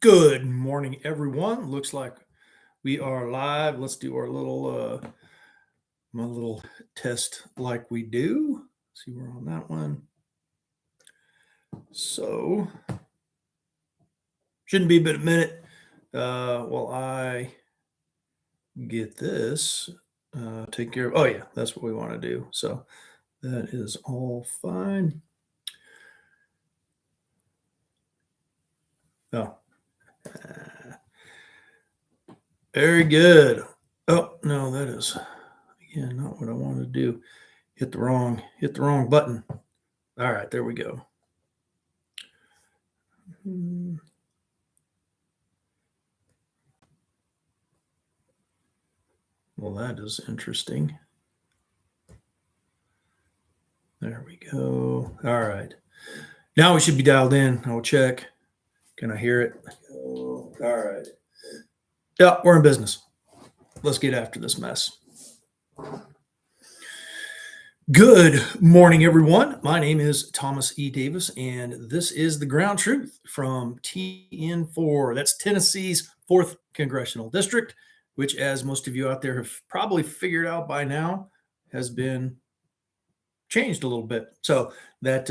Good morning, everyone. Looks like we are live. Let's do our my little test like we do. See, we're on that one. So shouldn't be but a minute while I get this take care of. Oh yeah, that's what we want to do. So that is all fine. Oh, very good. Oh no, that is again not what I wanted to do. Hit the wrong button. All right, there we go. Well, that is interesting. There we go. All right. Now we should be dialed in. I'll check. Can I hear it? Oh, all right. Yeah, we're in business. Let's get after this mess. Good morning, everyone. My name is Thomas E. Davis, and this is the Ground Truth from TN4. That's Tennessee's 4th Congressional District, which, as most of you out there have probably figured out by now, has been changed a little bit. So that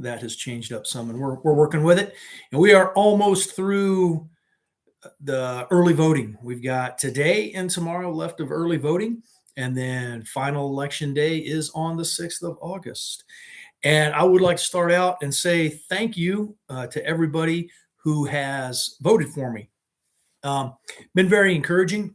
has changed up some, and we're working with it. And we are almost through the early voting. We've got today and tomorrow left of early voting. And then final election day is on the 6th of August. And I would like to start out and say thank you to everybody who has voted for me. Been very encouraging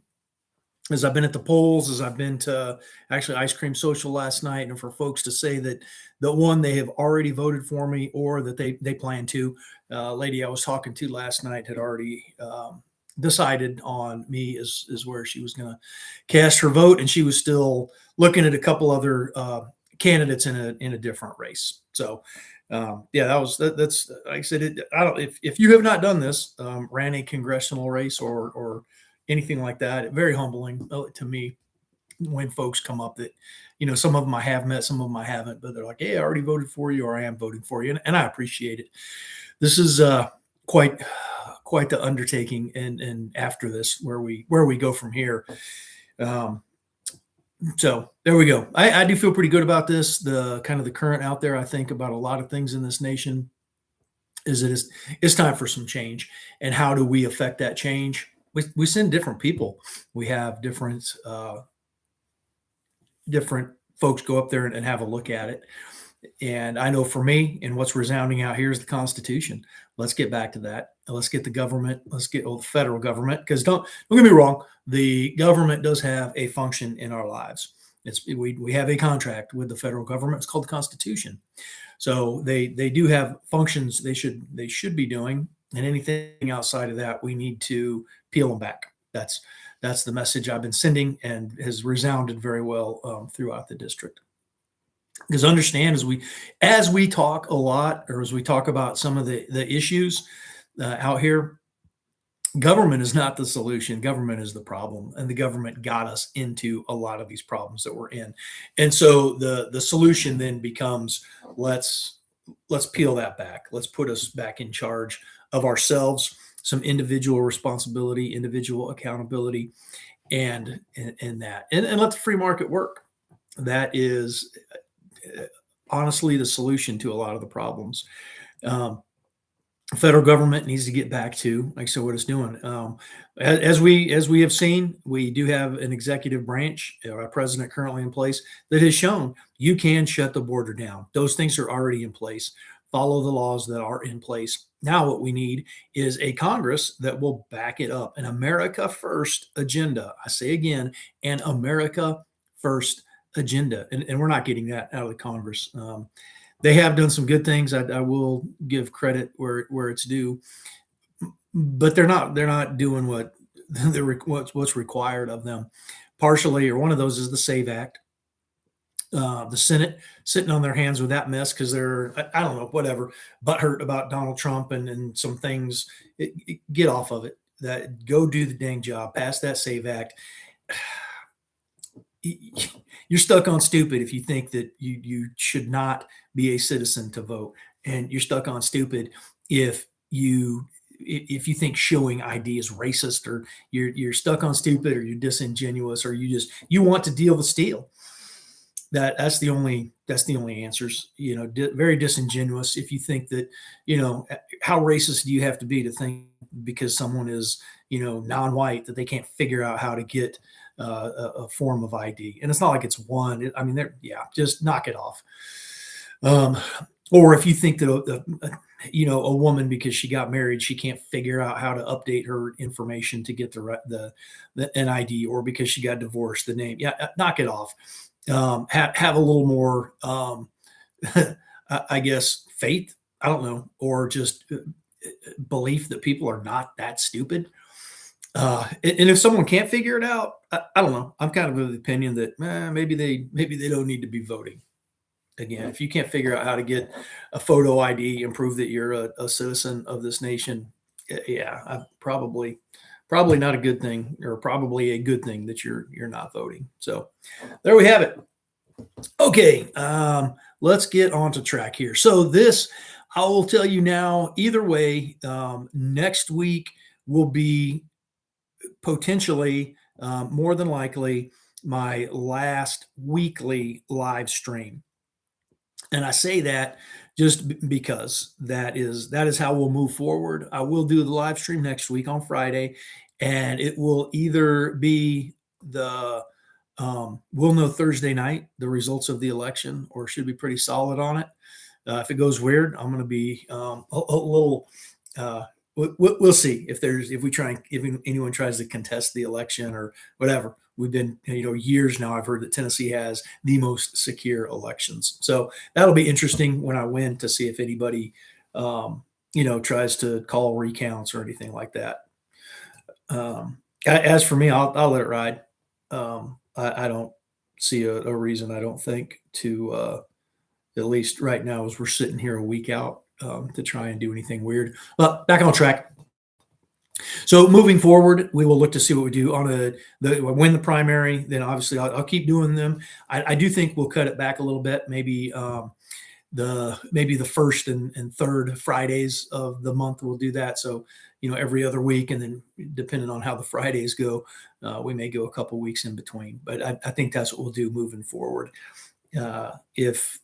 as I've been at the polls, as I've been to actually Ice Cream Social last night, and for folks to say that they have already voted for me or that they plan to. Lady I was talking to last night had already decided on me as where she was going to cast her vote, and she was still looking at a couple other candidates in a different race. So that's like I said. I don't if you have not done this, ran a congressional race or anything like that. Very humbling to me when folks come up that, some of them I have met, some of them I haven't, but they're like, "Hey, I already voted for you," or "I am voting for you," and I appreciate it. This is quite the undertaking, and after this, where we go from here. So there we go. I do feel pretty good about this. The kind of the current out there, I think, about a lot of things in this nation is that it's time for some change. And how do we affect that change? We send different people. We have different folks go up there and have a look at it. And I know for me, and what's resounding out here is the Constitution. Let's get back to that. Let's get the government. Let's get the federal government, because don't get me wrong, the government does have a function in our lives. We have a contract with the federal government. It's called the Constitution. So they do have functions they should be doing, and anything outside of that, we need to peel them back. That's the message I've been sending, and has resounded very well throughout the district. Because understand, as we talk a lot, or as we talk about some of the issues out here, government is not the solution. Government is the problem, and the government got us into a lot of these problems that we're in. And so the solution then becomes, let's peel that back. Let's put us back in charge of ourselves, some individual responsibility, individual accountability, and that, and let the free market work. That is honestly the solution to a lot of the problems. Federal government needs to get back to, like, so what it's doing. As we have seen, we do have an executive branch, a president currently in place, that has shown you can shut the border down. Those things are already in place. Follow the laws that are in place. Now what we need is a Congress that will back it up. An America First agenda. I say again, an America First agenda. And we're not getting that out of the Congress. They have done some good things. I will give credit where it's due, but they're not doing what's required of them. Partially, or one of those is the SAVE Act. The Senate sitting on their hands with that mess because they're, I don't know, whatever, butthurt about Donald Trump and some things. Get off of it. That go do the dang job. Pass that SAVE Act. You're stuck on stupid if you think that you should not be a citizen to vote, and you're stuck on stupid if you if you think showing ID is racist, or you're stuck on stupid, or you're disingenuous, or you want to deal the steal. That's the only answers. Very disingenuous if you think that, how racist do you have to be to think because someone is, non-white, that they can't figure out how to get a form of ID. And it's not like it's one. I mean, just knock it off. Um, or if you think that a woman, because she got married, she can't figure out how to update her information to get the an ID, or because she got divorced, the name. Yeah, knock it off. Have a little more, I guess, faith. I don't know, or just belief that people are not that stupid. And if someone can't figure it out, I don't know. I'm kind of the opinion that maybe they don't need to be voting. Again, if you can't figure out how to get a photo ID and prove that you're a citizen of this nation, yeah, probably not a good thing, or probably a good thing that you're not voting. So there we have it. Okay, let's get on to track here. So this, I will tell you now, either way, next week will be potentially, more than likely, my last weekly live stream. And I say that just because that is how we'll move forward. I will do the live stream next week on Friday, and it will either be we'll know Thursday night the results of the election, or should be pretty solid on it. If it goes weird, I'm going to be a little. We'll see if anyone tries to contest the election or whatever. We've been, years now. I've heard that Tennessee has the most secure elections, so that'll be interesting when I win to see if anybody, tries to call recounts or anything like that. As for me, I'll let it ride. I don't see a reason, I don't think, to at least right now, as we're sitting here a week out, to try and do anything weird. But back on track. So moving forward, we will look to see what we do on win the primary. Then obviously I'll keep doing them. I do think we'll cut it back a little bit. Maybe the first and third Fridays of the month we'll do that. So every other week, and then depending on how the Fridays go, we may go a couple weeks in between. But I think that's what we'll do moving forward. If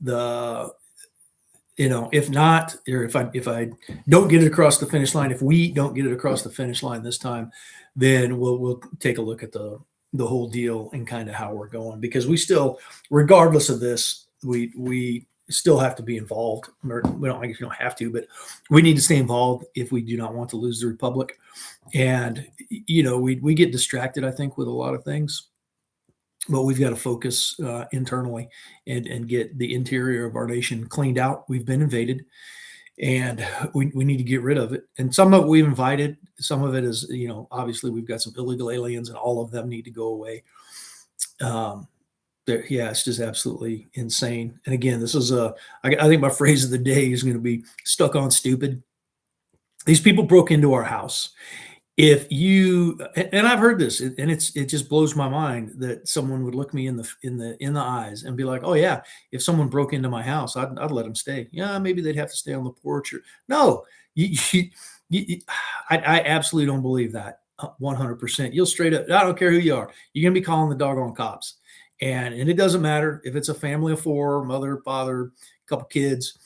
not, or if I don't get it across the finish line, if we don't get it across the finish line this time, then we'll take a look at the whole deal and kind of how we're going, because we still, regardless of this, we still have to be involved. Or I guess we don't have to, but we need to stay involved if we do not want to lose the republic. And we get distracted, I think, with a lot of things. But we've got to focus internally and get the interior of our nation cleaned out. We've been invaded, and we need to get rid of it. And some of it we've invited. Some of it is, obviously we've got some illegal aliens, and all of them need to go away. It's just absolutely insane. And again, this is I think my phrase of the day is going to be stuck on stupid. These people broke into our house. If you, and I've heard this, and it just blows my mind that someone would look me in the eyes and be like, "Oh yeah, if someone broke into my house, I'd let them stay. Yeah, maybe they'd have to stay on the porch." Or no, I absolutely don't believe that. 100%. You'll straight up. I don't care who you are. You're gonna be calling the doggone cops, and it doesn't matter if it's a family of four, mother, father, couple kids.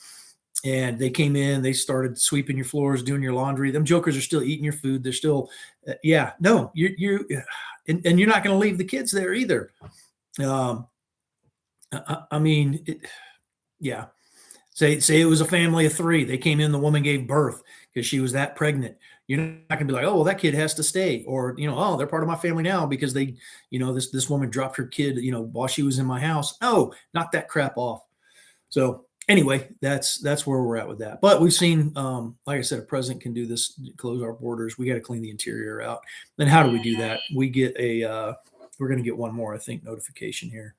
And they came in, they started sweeping your floors, doing your laundry. Them jokers are still eating your food. They're still, and you're not going to leave the kids there either. I mean, say it was a family of three. They came in, the woman gave birth because she was that pregnant. You're not going to be like, oh, well, that kid has to stay. Or, oh, they're part of my family now because they, this woman dropped her kid, while she was in my house. No, knock that crap off. So anyway, that's where we're at with that. But we've seen, like I said, a president can do this, close our borders. We got to clean the interior out. Then how do we do that? We get we're going to get one more, I think, notification here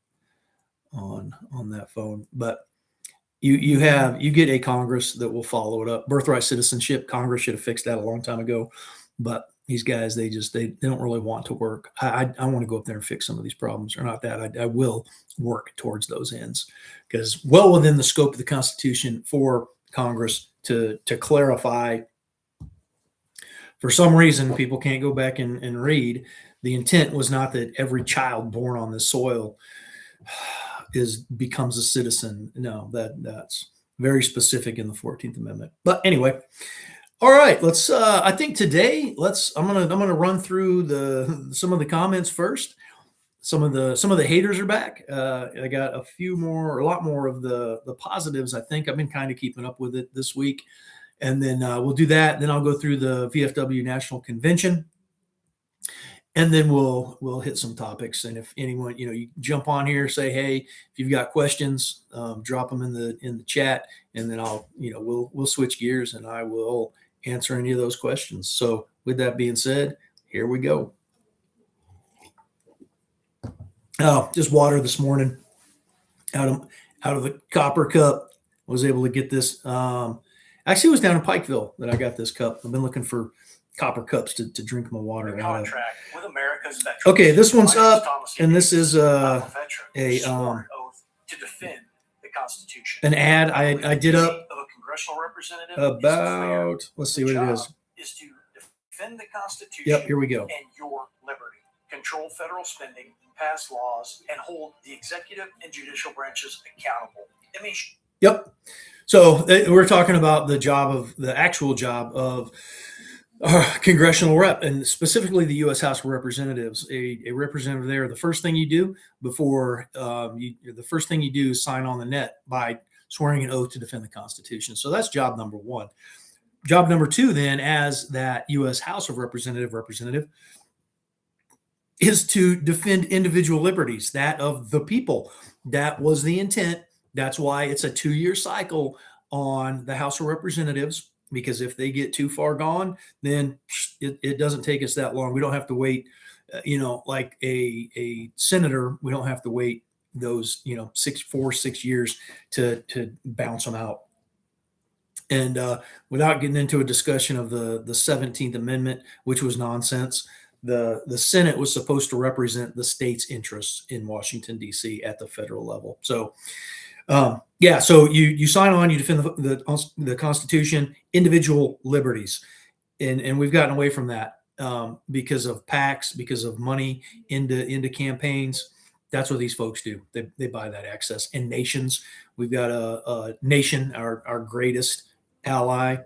on that phone. But you get a Congress that will follow it up. Birthright citizenship, Congress should have fixed that a long time ago. But these guys, they don't really want to work. I want to go up there and fix some of these problems, or not that. I will work towards those ends, because well within the scope of the Constitution for Congress to clarify For some reason, people can't go back and read. The intent was not that every child born on this soil becomes a citizen. No, that's very specific in the 14th Amendment. But anyway, all right, let's I think today I'm gonna run through some of the comments first. Some of the haters are back. I got a lot more of the positives. I think I've been kind of keeping up with it this week, and then we'll do that. Then I'll go through the VFW National Convention, and then we'll hit some topics. And if anyone, you jump on here, say hey. If you've got questions, drop them in the chat, and then we'll switch gears, and I will answer any of those questions. So with that being said, here we go. Oh, just water this morning out of the copper cup. I was able to get this. Actually, it was down in Pikeville that I got this cup. I've been looking for copper cups to drink my water out of. With America's veterans. Okay, this one's up, and this is to defend the Constitution. An ad I did up of a congressional representative about. Let's see what it is. Is to defend the Constitution. Yep, here we go. And your liberty. Control federal spending, pass laws, and hold the executive and judicial branches accountable. Yep. So we're talking about the actual job of congressional rep, and specifically the U.S. House of Representatives. A representative there, the first thing you do is sign on the net by swearing an oath to defend the Constitution. So that's job number one. Job number two, then, as that U.S. House of representative, is to defend individual liberties, that of the people. That was the intent. That's why it's a 2-year cycle on the House of Representatives, because if they get too far gone, then it doesn't take us that long. We don't have to wait, like a senator, we don't have to wait those, 6 years to bounce them out. And without getting into a discussion of the 17th Amendment, which was nonsense, the Senate was supposed to represent the state's interests in Washington, D.C. at the federal level. So, so you sign on, you defend the Constitution, individual liberties. And we've gotten away from that because of PACs, because of money into campaigns. That's what these folks do. They buy that access. And nations, we've got a nation, our greatest ally,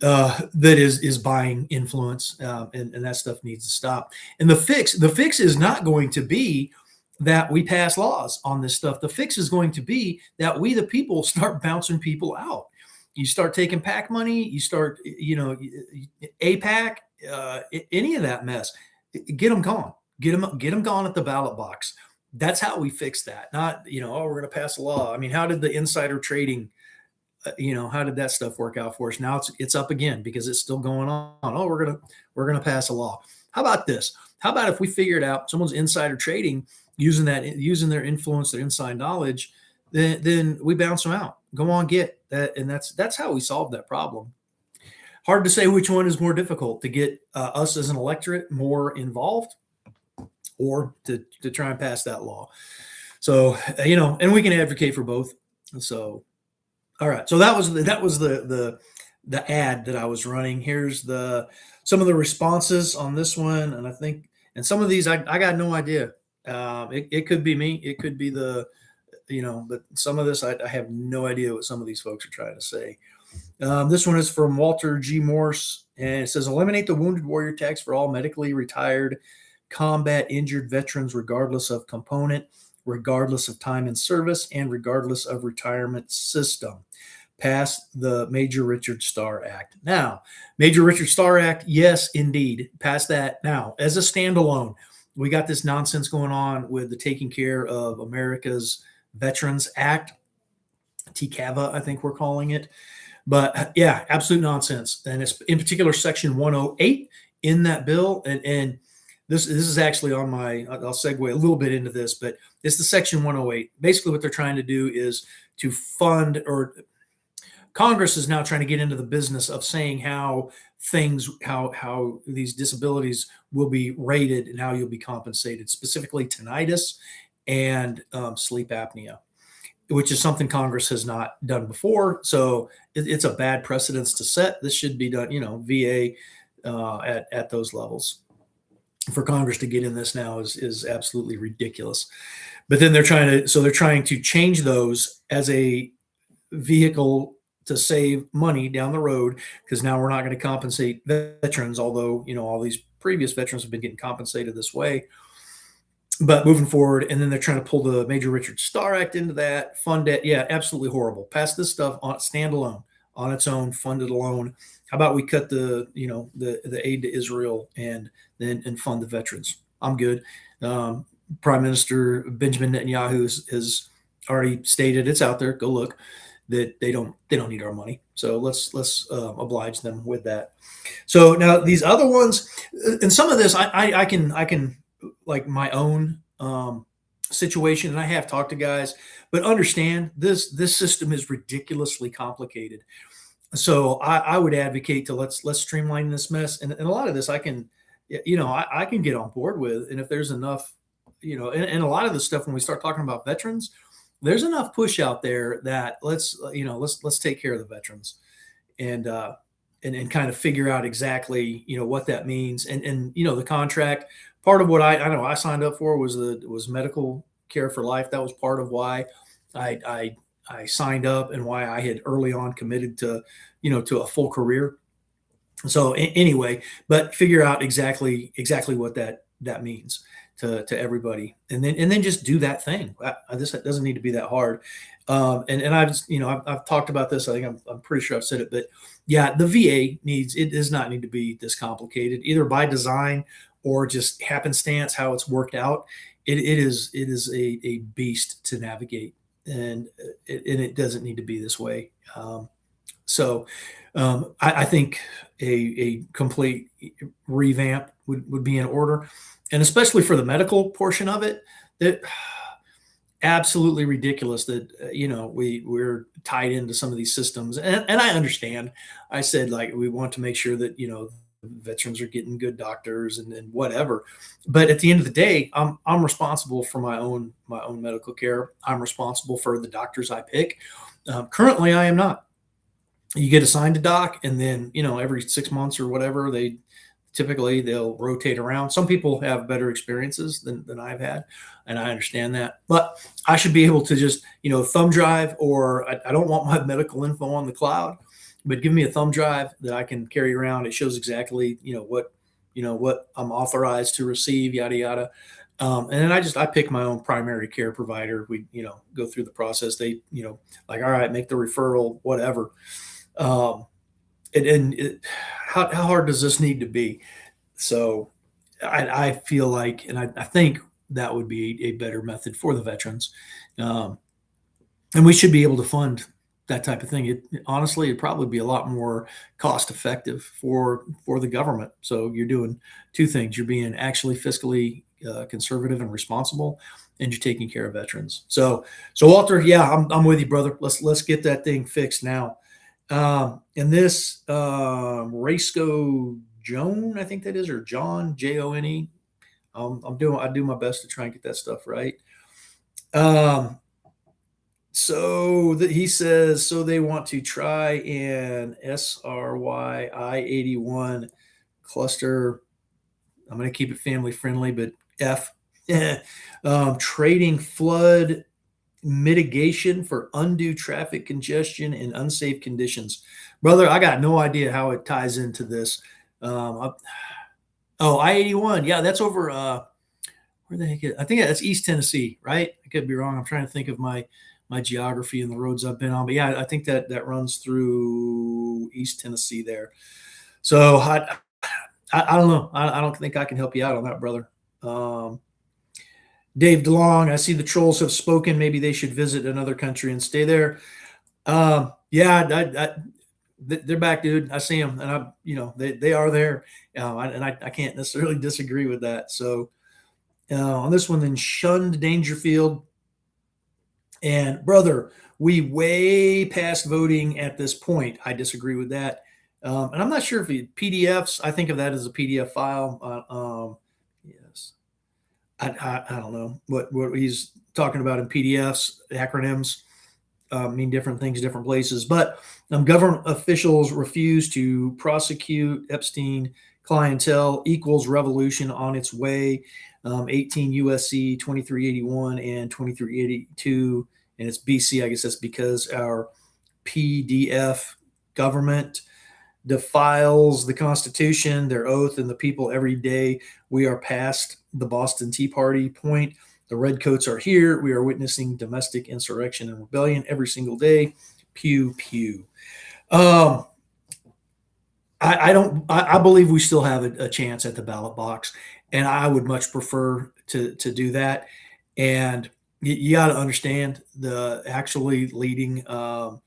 that is buying influence, and that stuff needs to stop. And the fix is not going to be that we pass laws on this stuff. The fix is going to be that we, the people, start bouncing people out. You start taking PAC money, you start, APAC, any of that mess, get them gone, get them gone at the ballot box. That's how we fix that. Not, we're going to pass a law. I mean, how did the insider trading, how did that stuff work out for us? Now it's up again because it's still going on. Oh, we're going to pass a law. How about this? How about if we figured out someone's insider trading, using their influence, their inside knowledge, then we bounce them out. Go on, get that. And that's how we solve that problem. Hard to say which one is more difficult, to get us as an electorate more involved, or to try and pass that law. So, and we can advocate for both. So, all right. So that was the ad that I was running. Here's some of the responses on this one. And I think, and some of these, I got no idea. It could be me. It could be but some of this, I have no idea what some of these folks are trying to say. This one is from Walter G. Morse, and it says, eliminate the wounded warrior tax for all medically retired, combat injured veterans, regardless of component, regardless of time in service, and regardless of retirement system. Pass the Major Richard Starr Act. Now, Major Richard Starr Act, yes, indeed. Pass that now as a standalone. We got this nonsense going on with the Taking Care of America's Veterans Act, TCAVA, I think we're calling it. But yeah, absolute nonsense. And it's in particular Section 108 in that bill. And this is actually on I'll segue a little bit into this, but it's the Section 108. Basically what they're trying to do is to fund, or Congress is now trying to get into the business of saying how these disabilities will be rated and how you'll be compensated, specifically tinnitus and sleep apnea. which is something Congress has not done before. So it's a bad precedence to set. This should be done, VA at those levels. For Congress to get in this now is absolutely ridiculous. But then they're trying to change those as a vehicle to save money down the road, because now we're not going to compensate veterans, although all these previous veterans have been getting compensated this way. But moving forward, and then they're trying to pull the Major Richard Starr Act into that, fund it. Yeah, absolutely horrible. Pass this stuff on standalone, on its own, fund it alone. How about we cut the aid to Israel and fund the veterans? I'm good. Prime Minister Benjamin Netanyahu has already stated, it's out there, go look, that they don't need our money. So let's oblige them with that. So now these other ones, and some of this I can like my own situation, and I have talked to guys, but understand this system is ridiculously complicated. So I would advocate to let's streamline this mess, and a lot of this I can get on board with. And if there's enough, and a lot of the stuff, when we start talking about veterans, there's enough push out there that let's take care of the veterans, and kind of figure out exactly what that means. And the contract, part of what I know I signed up for was medical care for life. That was part of why I signed up, and why I had early on committed to a full career. So anyway, but figure out exactly what that means to everybody, and then just do that thing. This doesn't need to be that hard. And I've talked about this. I think I'm pretty sure I've said it, but yeah, the VA does not need to be this complicated, either by design or just happenstance how it's worked out. It is a beast to navigate, and it doesn't need to be this way. I think a complete revamp would be in order, and especially for the medical portion of it, that absolutely ridiculous that we're tied into some of these systems, and I understand. I said, like, we want to make sure that veterans are getting good doctors and whatever, but at the end of the day, I'm responsible for my own medical care. I'm responsible for the doctors I pick. Currently, I am not. You get assigned a doc, and then every 6 months or whatever, they'll rotate around. Some people have better experiences than I've had, and I understand that. But I should be able to just thumb drive, or I don't want my medical info on the cloud, but give me a thumb drive that I can carry around. It shows exactly what I'm authorized to receive, yada yada. And then I pick my own primary care provider. We go through the process. They like, all right, make the referral, whatever. How hard does this need to be? So I feel like, and I think that would be a better method for the veterans. And we should be able to fund that type of thing. Honestly, it'd probably be a lot more cost effective for the government. So you're doing two things. You're being actually fiscally conservative and responsible, and you're taking care of veterans. So Walter, yeah, I'm with you, brother. Let's get that thing fixed now. And this Raceco Joan, I think that is, or John, Jone. I do my best to try and get that stuff right. So that he says, so they want to try an SRY I-81 cluster. I'm going to keep it family friendly, but F. Trading flood mitigation for undue traffic congestion and unsafe conditions. Brother, I got no idea how it ties into this. I-81. Yeah, that's over where the heck is it? I think that's East Tennessee, right? I could be wrong. I'm trying to think of my geography and the roads I've been on. But yeah, I think that runs through East Tennessee there. So I don't know. I don't think I can help you out on that, brother. Dave DeLong, I see the trolls have spoken. Maybe they should visit another country and stay there. Yeah, they're back, dude. I see them, and they are there, and I can't necessarily disagree with that. So on this one, then Shunned Dangerfield, and brother, we way past voting at this point. I disagree with that, and I'm not sure if PDFs. I think of that as a PDF file. Yes. I don't know what he's talking about in PDFs, acronyms. mean different things, different places. But government officials refuse to prosecute Epstein clientele equals revolution on its way. 18 USC 2381 and 2382, and it's BC. I guess that's because our PDF government defiles the Constitution, their oath, and the people every day. We are past the Boston Tea Party point. The redcoats are here. We are witnessing domestic insurrection and rebellion every single day. Pew pew. I don't. I believe we still have a chance at the ballot box, and I would much prefer to do that. And you got to understand the actually leading a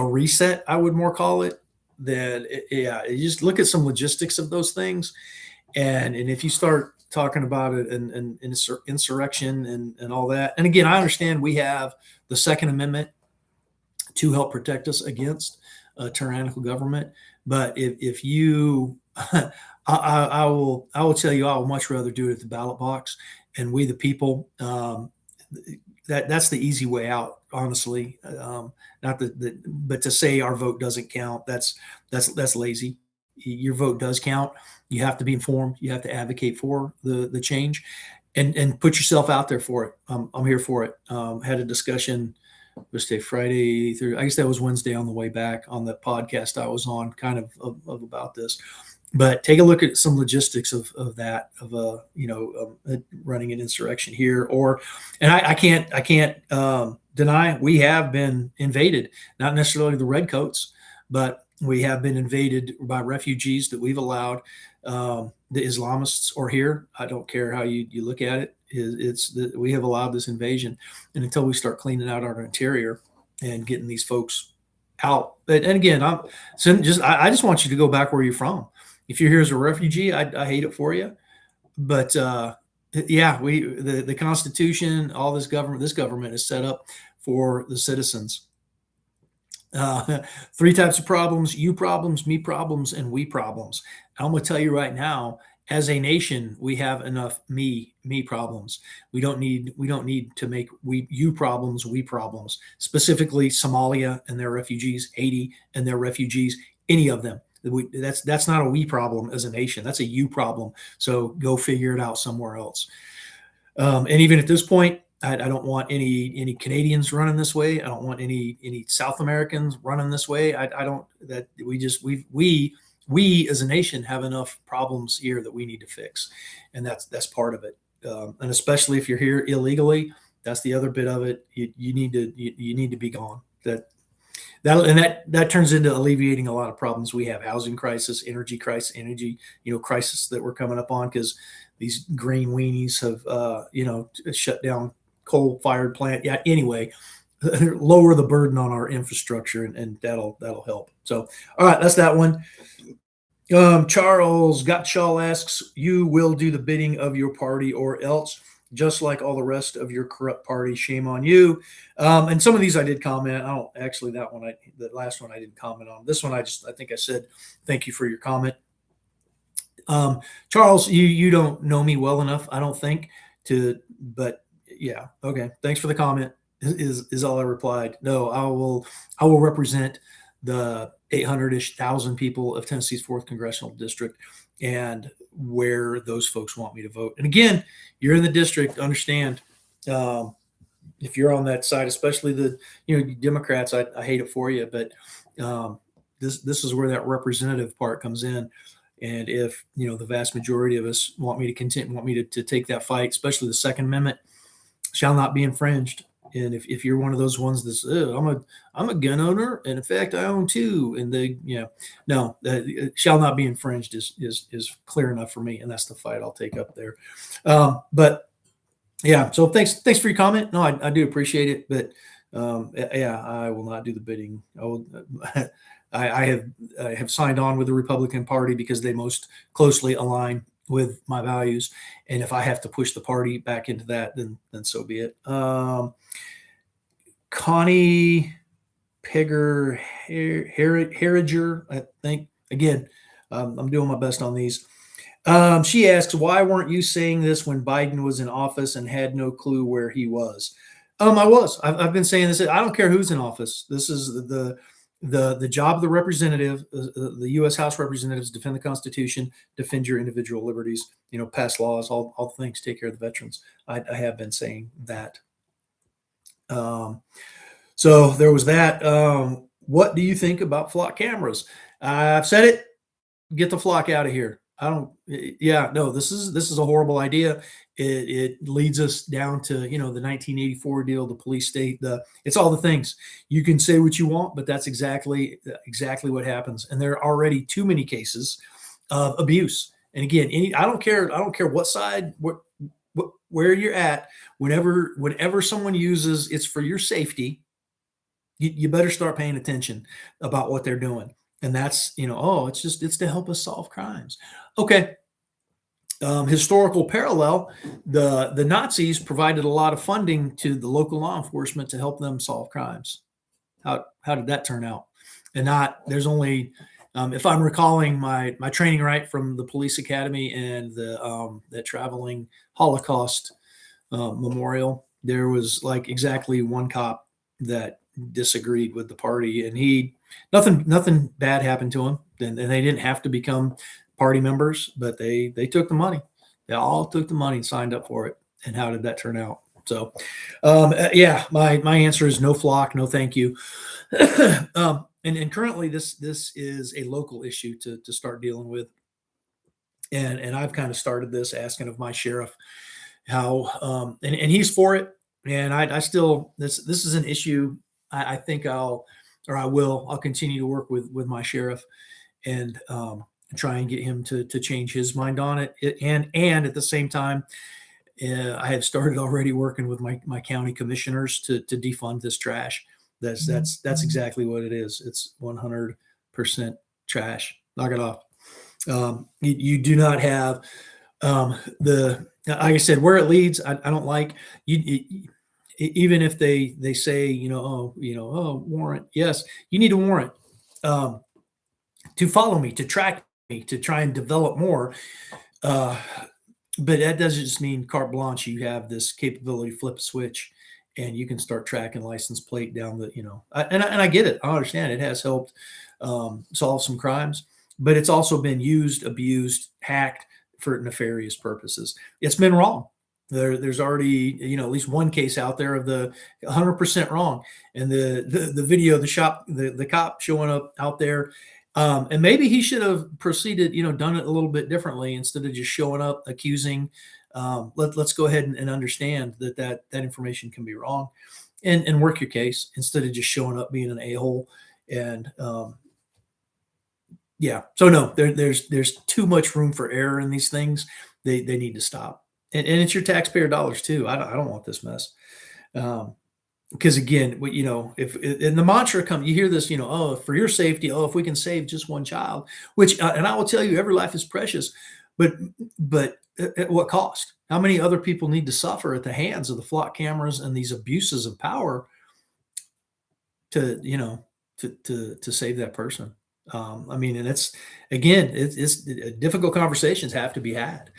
reset, I would more call it. That you just look at some logistics of those things, and if you start talking about it and insurrection and all that, and again, I understand we have the Second Amendment to help protect us against a tyrannical government, but if you, I will tell you, I will much rather do it at the ballot box, and we the people. That's the easy way out, honestly. Not but to say our vote doesn't count, that's lazy. Your vote does count. You have to be informed. You have to advocate for the change, and put yourself out there for it. I'm here for it. Had a discussion. Let's say Friday through. I guess that was Wednesday on the way back on the podcast I was on, kind of about this. But take a look at some logistics of that, of running an insurrection here, and I can't deny we have been invaded, not necessarily the redcoats, but we have been invaded by refugees that we've allowed. The Islamists are here. I don't care how you look at it. We have allowed this invasion, and until we start cleaning out our interior and getting these folks out. And again, I just want you to go back where you're from. If you're here as a refugee, I hate it for you. But the Constitution, all this government is set up for the citizens. 3 types of problems: you problems, me problems, and we problems. I'm going to tell you right now, as a nation, we have enough me problems. We don't need to make you problems, we problems. Specifically, Somalia and their refugees, Haiti and their refugees, any of them. That's not a we problem as a nation. That's a you problem. So go figure it out somewhere else. And even at this point, I don't want any Canadians running this way. I don't want any South Americans running this way. I don't. That we as a nation have enough problems here that we need to fix, and that's part of it. And especially if you're here illegally, that's the other bit of it. You need to be gone. That turns into alleviating a lot of problems we have: housing crisis, energy crisis, crisis that we're coming up on because these green weenies have shut down coal-fired plant. Yeah. Anyway, lower the burden on our infrastructure, and that'll help. So, all right, that's that one. Charles Gottschall asks, "You will do the bidding of your party, or else, just like all the rest of your corrupt party. Shame on you." And some of these I did comment. I don't actually the last one I didn't comment on. This one I think I said thank you for your comment. Charles, you don't know me well enough, I don't think, but yeah, okay. Thanks for the comment. Is all I replied. No, I will represent the 800-ish thousand people of Tennessee's 4th congressional district and where those folks want me to vote. And again, you're in the district. Understand, if you're on that side, especially the Democrats, I hate it for you, but this is where that representative part comes in. And if the vast majority of us want me to take that fight, especially the Second Amendment shall not be infringed. And if you're one of those ones that's I'm a gun owner, and in fact I own 2, and it shall not be infringed is clear enough for me, and that's the fight I'll take up there. But yeah, so thanks for your comment. No, I do appreciate it, but I will not do the bidding. I have signed on with the Republican Party because they most closely align with my values, and if I have to push the party back into that, then so be it. Connie Pegger Harriger, I think. Again, I'm doing my best on these. She asks, "Why weren't you saying this when Biden was in office and had no clue where he was?" I've been saying this. I don't care who's in office. This is the job of the representative, the U.S. House representatives, defend the Constitution, defend your individual liberties. Pass laws, all things, take care of the veterans. I have been saying that. Um, so there was that. What do you think about flock cameras? I've said it. Get the flock out of here. I don't. Yeah, no. This is a horrible idea. It leads us down to the 1984 deal, the police state. It's all the things. You can say what you want, but that's exactly what happens. And there are already too many cases of abuse. And again, I don't care. I don't care what side, where you're at. Whenever someone uses, it's for your safety. You better start paying attention about what they're doing. And that's, oh, it's to help us solve crimes. Okay. Historical parallel, the Nazis provided a lot of funding to the local law enforcement to help them solve crimes. How did that turn out? And there's only, if I'm recalling my training right from the police academy and the traveling Holocaust memorial, there was like exactly one cop that disagreed with the party, and nothing bad happened to him, and they didn't have to become party members, but they took the money. They all took the money and signed up for it. And how did that turn out? So yeah, my answer is no flock, no thank you. And currently this is a local issue to start dealing with, and I've kind of started this asking of my sheriff how and he's for it, and I still, this is an issue. I think I'll continue to work with my sheriff and try and get him to change his mind on it. And at the same time, I have started already working with my county commissioners to defund this trash. That's exactly what it is. It's 100% trash. Knock it off. You do not have like I said, where it leads, I don't like. Even if they say, warrant. Yes, you need a warrant to follow me, to track me, to try and develop more. But that doesn't just mean carte blanche. You have this capability, flip a switch, and you can start tracking license plate down the, and I get it. I understand it has helped solve some crimes, but it's also been used, abused, hacked for nefarious purposes. It's been wrong. There's already, at least one case out there of the 100% wrong. And the video, the cop showing up out there, and maybe he should have proceeded, done it a little bit differently instead of just showing up accusing. Let's go ahead and understand that information can be wrong, and work your case instead of just showing up being an a-hole. And yeah, so no, there's too much room for error in these things. They need to stop. And it's your taxpayer dollars too. I don't want this mess. Because again, if in the mantra you hear this, oh, for your safety, oh, if we can save just one child, which, and I will tell you, every life is precious, but at what cost? How many other people need to suffer at the hands of the flock cameras and these abuses of power to save that person? And it's difficult conversations have to be had.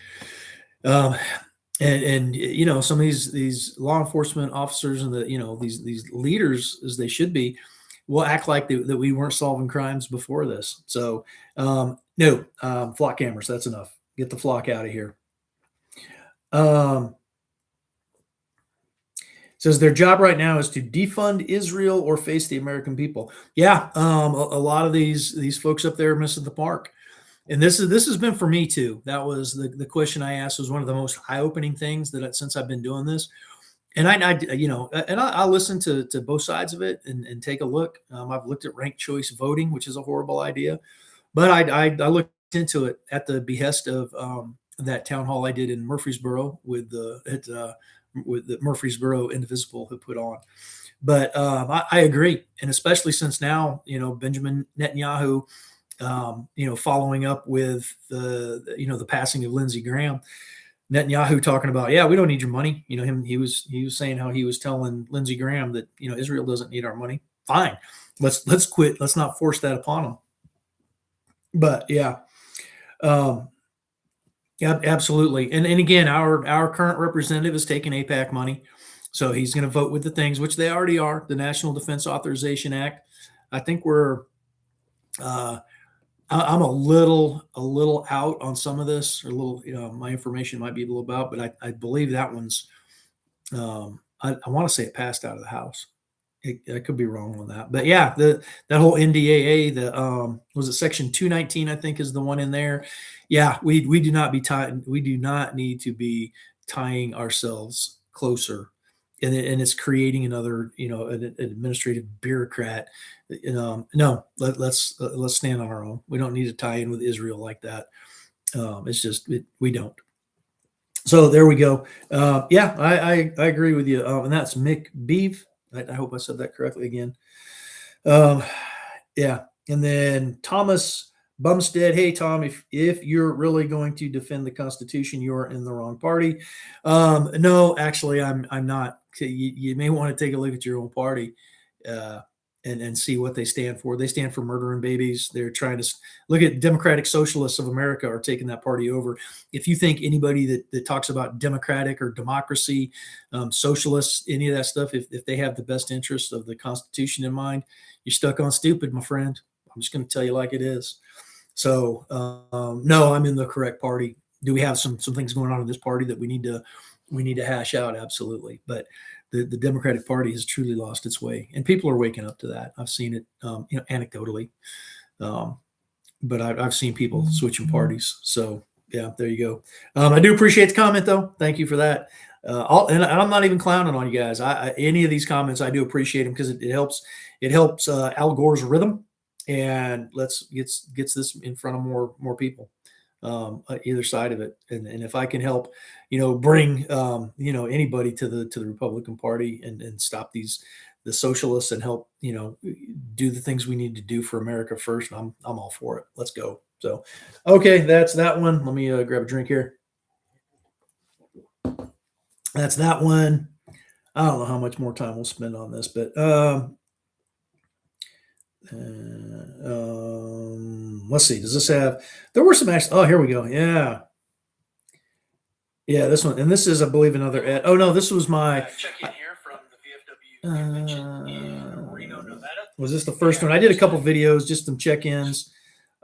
And some of these law enforcement officers and these leaders, as they should be, will act like that we weren't solving crimes before this. So no, flock cameras, that's enough. Get the flock out of here. Says their job right now is to defund Israel or face the American people. Yeah, a lot of these folks up there are missing the mark. And this has been for me too. That was the question I asked was one of the most eye-opening things since I've been doing this. And I listen to both sides of it and take a look. I've looked at ranked choice voting, which is a horrible idea, but I looked into it at the behest of that town hall I did in Murfreesboro with the Murfreesboro Indivisible who put on. But I agree, and especially since now Benjamin Netanyahu, following up with the passing of Lindsey Graham, Netanyahu talking about, yeah, we don't need your money. He was saying how he was telling Lindsey Graham that Israel doesn't need our money. Fine, let's quit. Let's not force that upon them. But yeah, yeah, absolutely. And again, our current representative is taking AIPAC money, So he's going to vote with the things, which they already are. The National Defense Authorization Act. I think we're. I'm a little out on some of this, or a little. My information might be a little out, but I believe that one's. I want to say it passed out of the House. I could be wrong on that, but yeah, that whole NDAA, was it Section 219? I think is the one in there. Yeah, we do not be tied. We do not need to be tying ourselves closer, and it's creating another, an administrative bureaucrat. No, let's stand on our own. We don't need to tie in with Israel like that. It's just we don't. So there we go. Yeah, I agree with you. And that's Mick Beef. I hope I said that correctly again. Yeah. And then Thomas Bumstead. Hey, Tom, if you're really going to defend the Constitution, you're in the wrong party. No, actually, I'm not. You may want to take a look at your own party. And see what they stand for. They stand for murdering babies. They're trying to look at Democratic Socialists of America are taking that party over. If you think anybody that talks about democratic or democracy, socialists, any of that stuff, if they have the best interests of the Constitution in mind, you're stuck on stupid, my friend. I'm just going to tell you like it is. So no, I'm in the correct party. Do we have some things going on in this party that we need to hash out? Absolutely. But the Democratic Party has truly lost its way, and people are waking up to that. I've seen it, anecdotally, but I've seen people switching parties. So yeah, there you go. I do appreciate the comment, though. Thank you for that. And I'm not even clowning on you guys. Any of these comments, I do appreciate them because it helps. It helps Al Gore's rhythm, and gets this in front of more people. Either side of it, and if I can help, bring anybody to the Republican Party and stop the socialists and help do the things we need to do for America first, I'm all for it. Let's go. So, okay, that's that one. Let me grab a drink here. That's that one. I don't know how much more time we'll spend on this, but let's see. Does this have? There were some actually. Oh, here we go. Yeah, this one, and this is, I believe, another ad. Oh no, this was my check in here from the VFW convention in Reno, Nevada. Was this the first one? I did a couple videos, just some check-ins,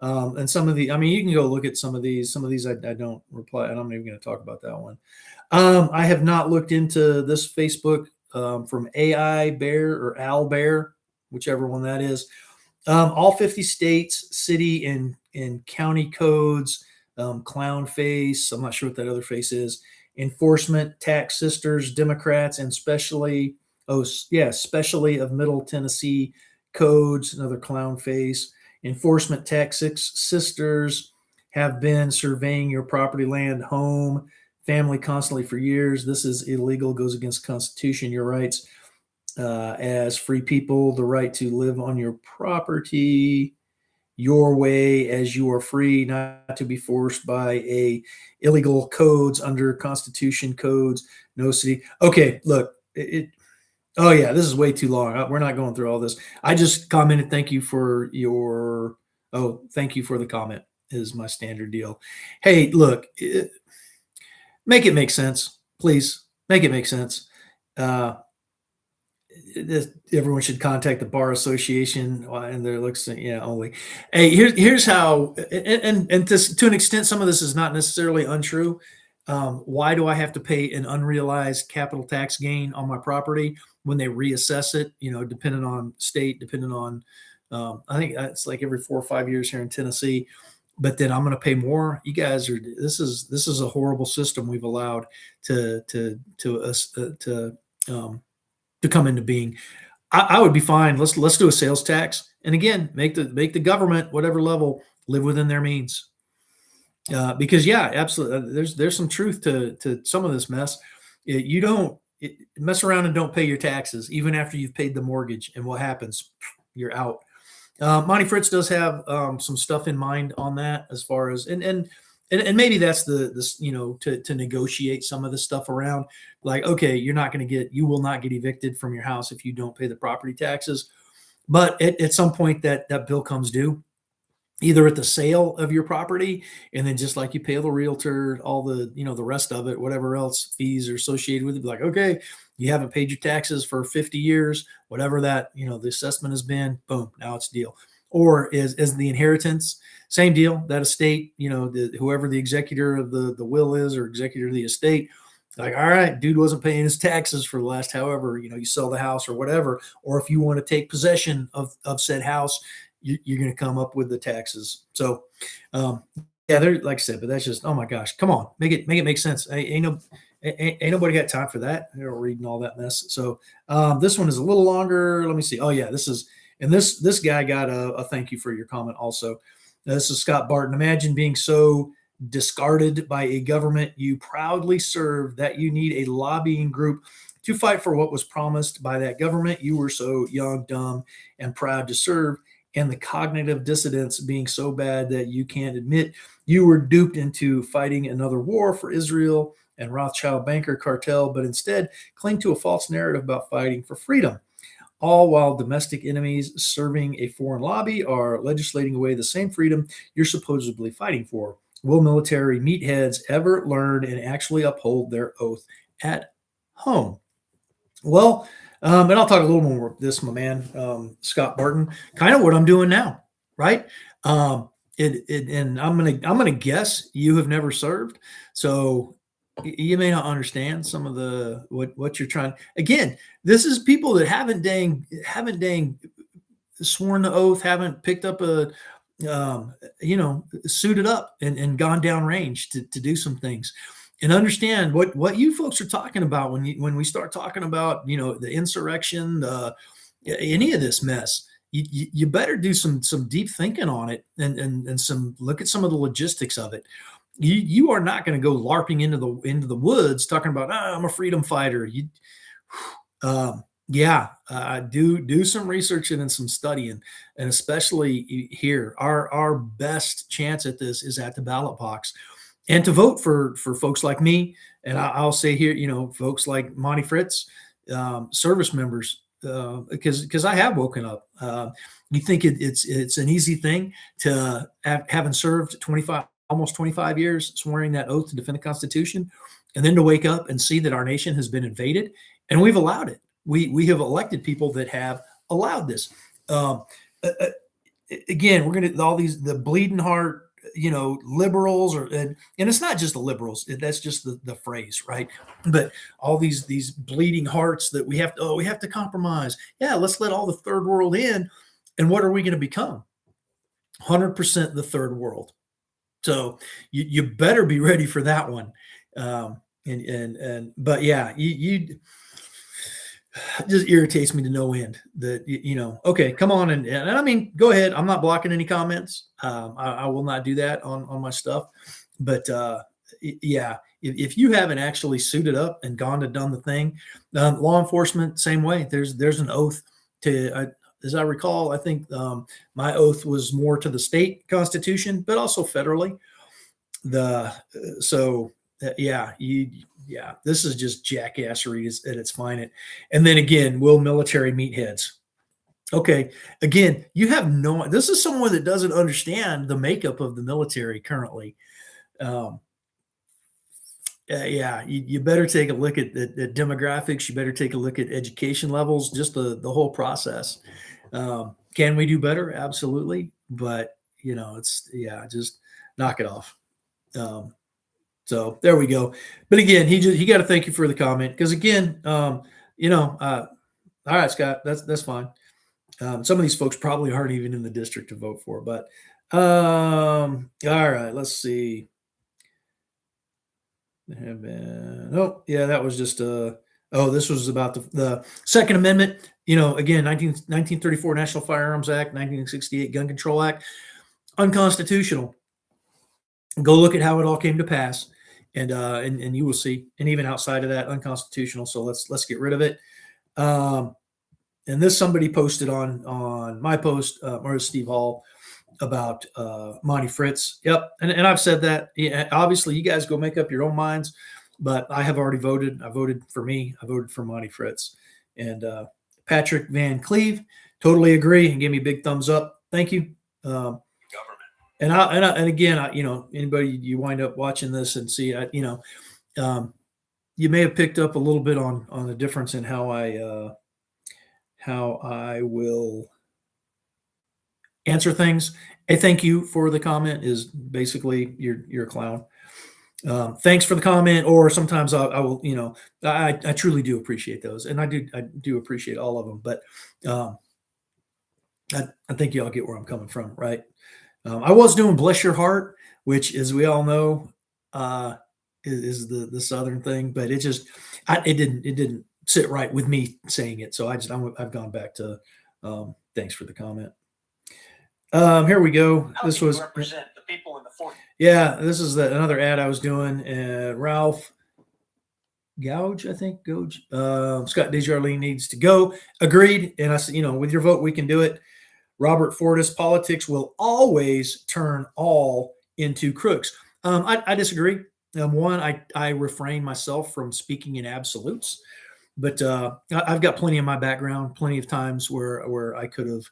and some of the. I mean, you can go look at some of these. Some of these I don't reply, and I'm not even going to talk about that one. I have not looked into this Facebook from AI Bear or Al Bear, whichever one that is. All 50 states, city and county codes, clown face. I'm not sure what that other face is. Enforcement, tax sisters, Democrats, and especially of Middle Tennessee codes, another clown face. Enforcement, tax sisters have been surveying your property, land, home, family constantly for years. This is illegal, goes against the Constitution, your rights. As free people, the right to live on your property your way as you are free, not to be forced by illegal codes under Constitution codes. No city. Okay, look, oh yeah, this is way too long. We're not going through all this. I just commented. Thank you for thank you for the comment is my standard deal. Hey, look, make it make sense, please. Make it make sense. Everyone should contact the bar association and their looks. Only. Hey, here's how, and to an extent, some of this is not necessarily untrue. Why do I have to pay an unrealized capital tax gain on my property when they reassess it? Depending on state, depending on, I think it's like every 4 or 5 years here in Tennessee. But then I'm going to pay more. You guys are. This is a horrible system we've allowed to come into being. I would be fine. Let's do a sales tax, and again, make the government, whatever level, live within their means. Because absolutely, there's some truth to some of this mess. You don't mess around and don't pay your taxes even after you've paid the mortgage, and what happens? You're out. Monty Fritz does have some stuff in mind on that, as far as and maybe that's to negotiate some of the stuff around, like, okay, you will not get evicted from your house if you don't pay the property taxes. But at some point that bill comes due, either at the sale of your property, and then just like you pay the realtor, all the, the rest of it, whatever else fees are associated with it, be like, okay, you haven't paid your taxes for 50 years, whatever that, the assessment has been, boom, now it's a deal. Or is the inheritance, same deal, that estate, whoever the executor of the will is, or executor of the estate, like, all right, dude wasn't paying his taxes for the last however, you sell the house or whatever. Or if you want to take possession of said house, you're going to come up with the taxes. So, yeah, they're, like I said, but that's just, oh my gosh, come on, make it make sense. Ain't nobody got time for that. They're reading all that mess. So, this one is a little longer. Let me see. Oh yeah, this guy got a thank you for your comment also. This is Scott Barton. Imagine being so discarded by a government you proudly served that you need a lobbying group to fight for what was promised by that government you were so young, dumb, and proud to serve, and the cognitive dissonance being so bad that you can't admit you were duped into fighting another war for Israel and Rothschild banker cartel, but instead cling to a false narrative about fighting for freedom, all while domestic enemies serving a foreign lobby are legislating away the same freedom you're supposedly fighting for. Will military meatheads ever learn and actually uphold their oath at home? Well, and I'll talk a little more about this, my man, Scott Barton. Kind of what I'm doing now, right? And I'm gonna guess you have never served, so you may not understand some of the what you're trying. Again, this is people that haven't sworn the oath, haven't picked up suited up and gone down range to do some things, and understand what you folks are talking about when we start talking about the insurrection, any of this mess. You better do some deep thinking on it, and some look at some of the logistics of it. You are not going to go LARPing into the woods talking about I'm a freedom fighter. Do some researching and some studying, and especially here, our best chance at this is at the ballot box, and to vote for folks like me. And I'll say here, folks like Monty Fritz, service members, because I have woken up. You think it's an easy thing to having served almost 25 years, swearing that oath to defend the Constitution, and then to wake up and see that our nation has been invaded, and we've allowed it. We have elected people that have allowed this. Again, we're going to all the bleeding heart, liberals, and it's not just the liberals. That's just the phrase, right? But all these bleeding hearts that we have to compromise. Yeah, let's let all the third world in, and what are we going to become? 100% the third world. So you better be ready for that one. But yeah, you just irritates me to no end that okay, come on, and I mean, go ahead. I'm not blocking any comments. I will not do that on my stuff. But yeah, if you haven't actually suited up and gone and done the thing, law enforcement, same way. There's an oath to. As I recall, I think my oath was more to the state constitution, but also federally. This is just jackassery at its finest. And then again, will military meatheads? Okay, again, this is someone that doesn't understand the makeup of the military currently. You better take a look at the demographics. You better take a look at education levels, just the whole process. Can we do better? Absolutely. But just knock it off. So there we go. But again, he got to thank you for the comment, because again, all right, Scott, that's fine. Some of these folks probably aren't even in the district to vote for, but all right, let's see. That was just this was about the Second Amendment. Again, 1934 National Firearms Act, 1968 Gun Control Act, unconstitutional. Go look at how it all came to pass, and you will see. And even outside of that, unconstitutional. So let's get rid of it. And this somebody posted on my post, or Steve Hall, about Monty Fritz. Yep, and I've said that. Yeah, obviously, you guys go make up your own minds, but I have already voted. I voted for me. I voted for Monty Fritz. And Patrick Van Cleve, totally agree, and give me a big thumbs up. Thank you. And again, anybody you wind up watching this and see, um, you may have picked up a little bit on the difference in how I will answer things. A thank you for the comment is basically you're a clown. Thanks for the comment, or sometimes I will, I truly do appreciate those, and I do appreciate all of them. But um, I think y'all get where I'm coming from, right? I was doing "Bless Your Heart," which, as we all know, uh, is the Southern thing, but it didn't sit right with me saying it, so I've gone back to thanks for the comment. Here we go. How This do you was represent the people in the fort? Yeah, this is another ad I was doing. Ralph Gouge, I think Gouge. Scott Desjardins needs to go. Agreed. And I said, with your vote, we can do it. Robert Fortas, politics will always turn all into crooks. I disagree. One, I refrain myself from speaking in absolutes, but I've got plenty in my background, plenty of times where I could have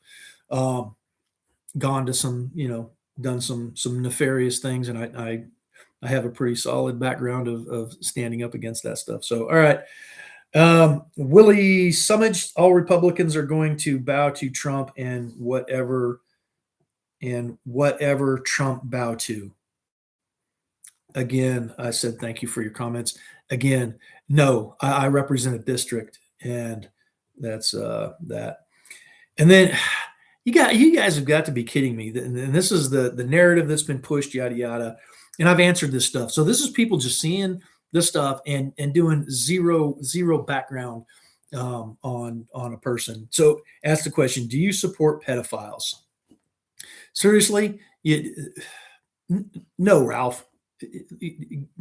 um, gone to some, done some nefarious things, and I have a pretty solid background of standing up against that stuff. So, all right. Willie Summage, all Republicans are going to bow to Trump and whatever Trump bow to. Again, I said thank you for your comments. Again, no, I represent a district, and that's that. And then you guys have got to be kidding me. And this is the narrative that's been pushed, yada yada. And I've answered this stuff. So this is people just seeing this stuff and doing zero background on a person. So ask the question: do you support pedophiles? Seriously? No, Ralph.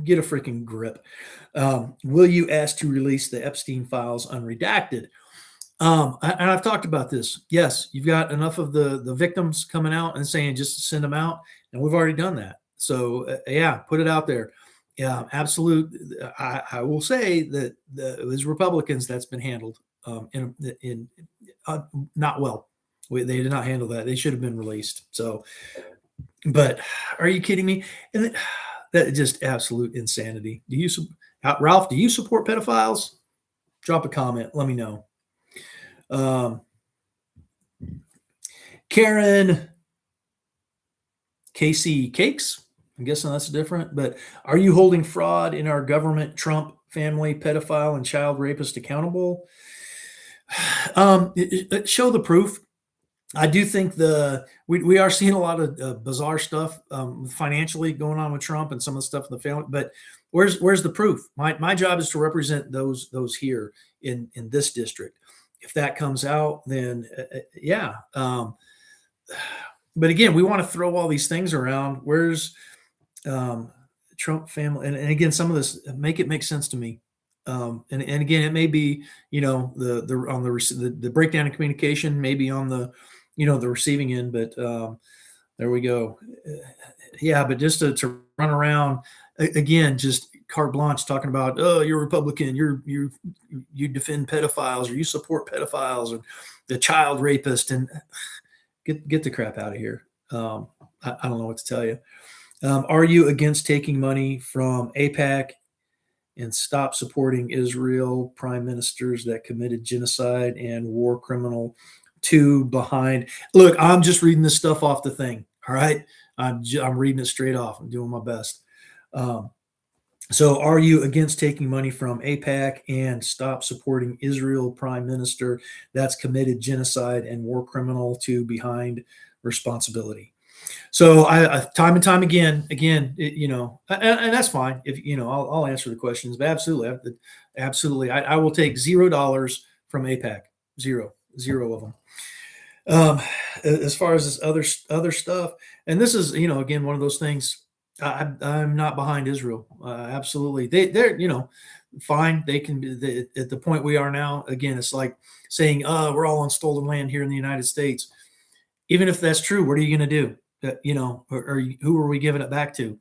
Get a freaking grip. Will you ask to release the Epstein files unredacted? And I've talked about this. Yes, you've got enough of the victims coming out and saying just send them out, and we've already done that. So yeah, put it out there. Yeah, absolute. I will say that as Republicans, that's been handled in not well. They did not handle that. They should have been released. So, but are you kidding me? And that is just absolute insanity. Ralph? Do you support pedophiles? Drop a comment. Let me know. Karen KC Cakes. I'm guessing that's different, but are you holding fraud in our government, Trump family, pedophile, and child rapist accountable? Show the proof. I do think we are seeing a lot of bizarre stuff financially going on with Trump and some of the stuff in the family. But where's the proof? My job is to represent those here in this district. If that comes out, then yeah. But again, we want to throw all these things around. Where's Trump family? And again, some of this make sense to me. And again, it may be the breakdown in communication, maybe on the the receiving end, but there we go. Yeah, but just to run around again, just carte blanche talking about, oh, you're a Republican, you defend pedophiles, or you support pedophiles, and the child rapist, and get the crap out of here. I don't know what to tell you. Are you against taking money from AIPAC and stop supporting Israel prime ministers that committed genocide and war criminal to behind? Look, I'm just reading this stuff off the thing. All right. I'm reading it straight off. I'm doing my best. So are you against taking money from AIPAC and stop supporting Israel prime minister that's committed genocide and war criminal to behind responsibility? So I time and time again, and that's fine. If I'll answer the questions, but absolutely, I will take $0 from AIPAC, zero of them. As far as this other stuff, and this is again one of those things. I'm not behind Israel. Absolutely, they're fine. They can be at the point we are now. Again, it's like saying, we're all on stolen land here in the United States. Even if that's true, what are you going to do? Or who are we giving it back to?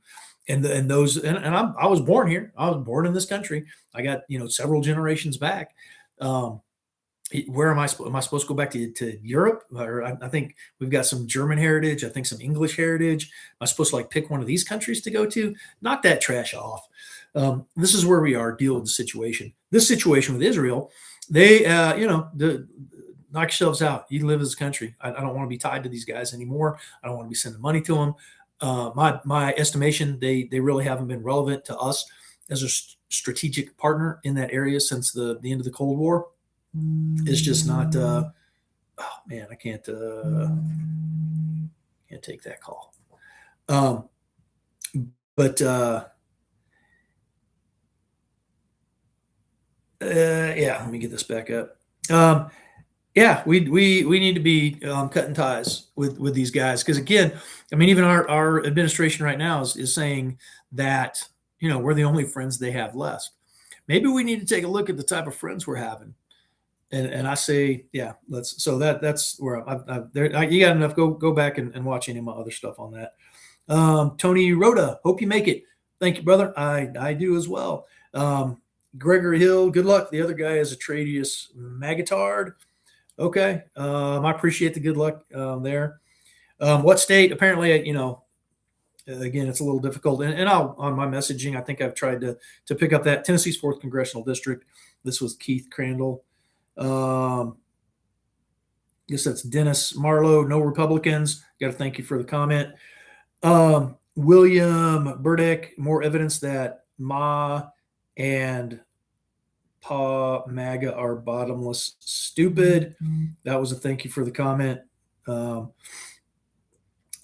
And I was born here. I was born in this country. I got several generations back. Where am I? Am I supposed to go back to Europe? Or I think we've got some German heritage. I think some English heritage. Am I supposed to like pick one of these countries to go to? Knock that trash off. This is where we are. Deal with the situation. This situation with Israel, they, knock yourselves out. You live as a country. I don't want to be tied to these guys anymore. I don't want to be sending money to them. My estimation, they really haven't been relevant to us as a strategic partner in that area since the end of the Cold War. It's just not. Oh man, I can't take that call. But yeah, let me get this back up. Yeah, we need to be cutting ties with these guys because again, I mean, even our administration right now is saying that we're the only friends they have left. Maybe we need to take a look at the type of friends we're having. And I say, yeah, let's. So that's where you got enough. Go back and watch any of my other stuff on that. Tony Rhoda, hope you make it. Thank you, brother. I do as well. Gregory Hill, good luck. The other guy is Atradius Magatard. Okay, I appreciate the good luck there. What state? Apparently, again, it's a little difficult. And I'll on my messaging, I think I've tried to pick up that Tennessee's 4th Congressional District. This was Keith Crandall. I guess that's Dennis Marlowe. No Republicans. Got to thank you for the comment. William Burdick. More evidence that Ma and Pa MAGA are bottomless stupid. That was a thank you for the comment.